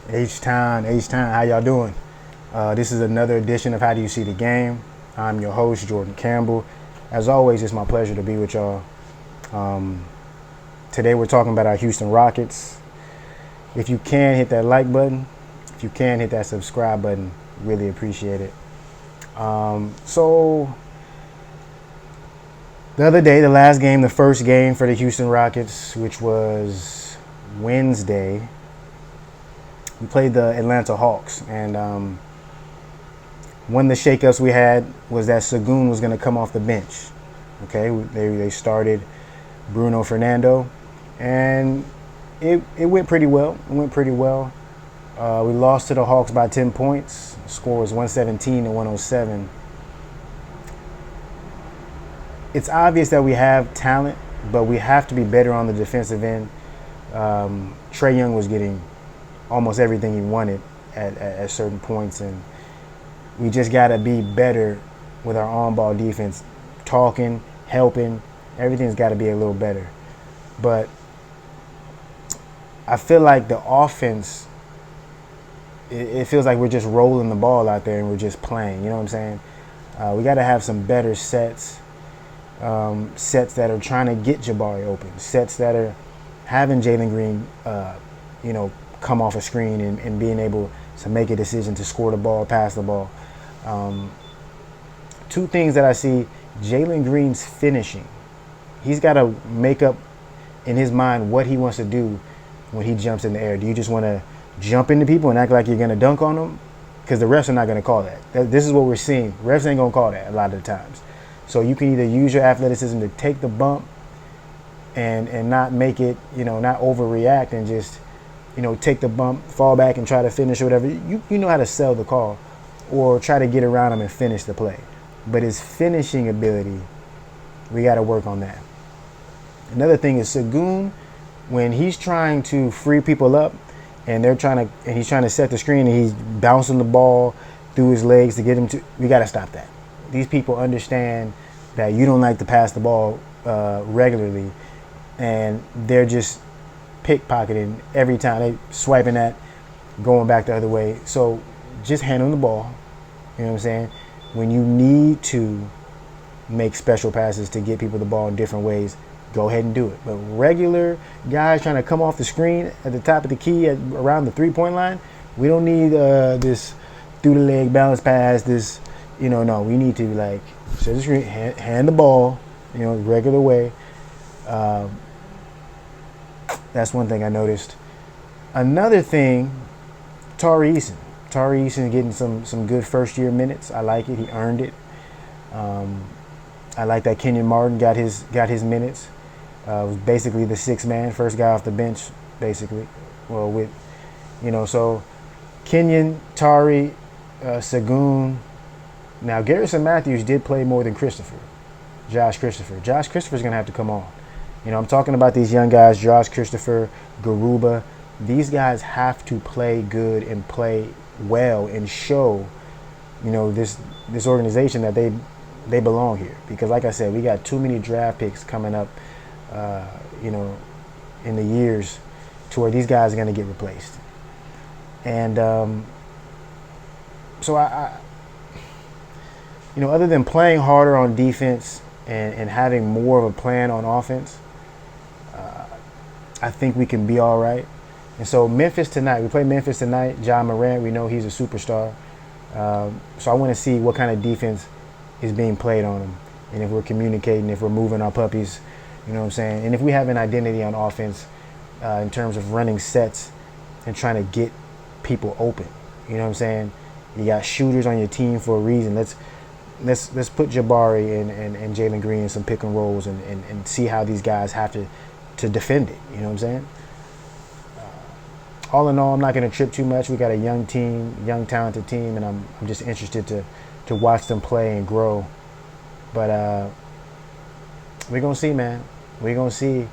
H-Town, H-Town, how y'all doing? This is another edition of How Do You See the Game? I'm your host, Jordan Campbell. As always, it's my pleasure to be with y'all. Today we're talking about our Houston Rockets. If you can, hit that like button. If you can, hit that subscribe button. Really appreciate it. So, the other day, the last game, the first game for the Houston Rockets, which was Wednesday, we played the Atlanta Hawks, and one of the shakeups we had was that Sagoon was going to come off the bench. Okay, they started Bruno Fernando, and it went pretty well. It went pretty well. We lost to the Hawks by 10 points. The score was 117 to 107. It's obvious that we have talent, but we have to be better on the defensive end. Trae Young was getting almost everything he wanted at certain points, and we just got to be better with our on-ball defense, talking, helping. Everything's got to be a little better. But I feel like the offense, it feels like we're just rolling the ball out there and we're just playing. You know what I'm saying? We got to have some better sets, sets that are trying to get Jabari open, sets that are having Jalen Green, come off a screen and being able to make a decision to score the ball, pass the ball. Two things that I see: Jalen Green's finishing. He's got to make up in his mind what he wants to do when he jumps in the air. Do you just want to jump into people and act like you're going to dunk on them? Because the refs are not going to call that. This is what we're seeing. Refs ain't going to call that a lot of the times. So you can either use your athleticism to take the bump and not make it, not overreact and just, take the bump, fall back and try to finish or whatever. You know how to sell the call or try to get around him and finish the play. But his finishing ability, we got to work on that. Another thing is Sagoon, when he's trying to free people up and he's trying to set the screen and he's bouncing the ball through his legs to get him to, we got to stop that. These people understand that you don't like to pass the ball regularly, and they're just pickpocketing every time. They swiping that, going back the other way. So just handle the ball. You know what I'm saying? When you need to make special passes to get people the ball in different ways, go ahead and do it. But regular guys trying to come off the screen at the top of the key around the three-point line, we don't need this through the leg balance pass. No, we need to set the screen, hand the ball, regular way. That's one thing I noticed. Another thing, Tari Eason. Tari Eason is getting some good first-year minutes. I like it. He earned it. I like that Kenyon Martin got his minutes. Was basically the sixth man, first guy off the bench, basically. Well, so Kenyon, Tari, Sagoon. Now, Garrison Matthews did play more than Josh Christopher. Josh Christopher's going to have to come on. I'm talking about these young guys, Josh Christopher, Garuba. These guys have to play good and play well and show, this organization that they belong here. Because like I said, we got too many draft picks coming up, in the years to where these guys are going to get replaced. And so I other than playing harder on defense and having more of a plan on offense, I think we can be all right. And so Memphis tonight, we play Memphis tonight. Ja Morant, we know he's a superstar. So I want to see what kind of defense is being played on him. And if we're communicating, if we're moving our puppies, you know what I'm saying? And if we have an identity on offense in terms of running sets and trying to get people open. You know what I'm saying? You got shooters on your team for a reason. Let's put Jabari and Jalen Green in some pick and rolls and see how these guys have to defend it. You know what I'm saying? All in all, I'm not going to trip too much. We got a young team, young talented team, and I'm just interested to watch them play and grow. But we're going to see, man. We're going to see.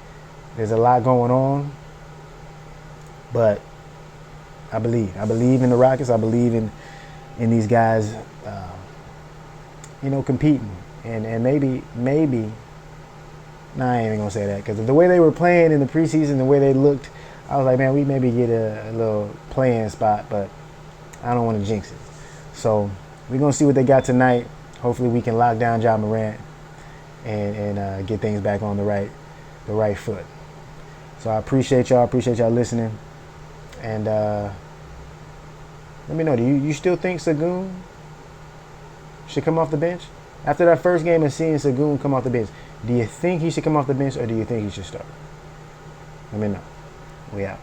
There's a lot going on. But I believe. I believe in the Rockets. I believe in these guys, competing. And maybe, nah, I ain't even going to say that. Because the way they were playing in the preseason, the way they looked, I was like, man, we maybe get a little playing spot, but I don't want to jinx it. So we're gonna see what they got tonight. Hopefully, we can lock down Ja Morant and get things back on the right foot. So I appreciate y'all. Appreciate y'all listening. And let me know. Do you still think Sengun should come off the bench after that first game and seeing Sengun come off the bench? Do you think he should come off the bench or do you think he should start? Let me know. We out.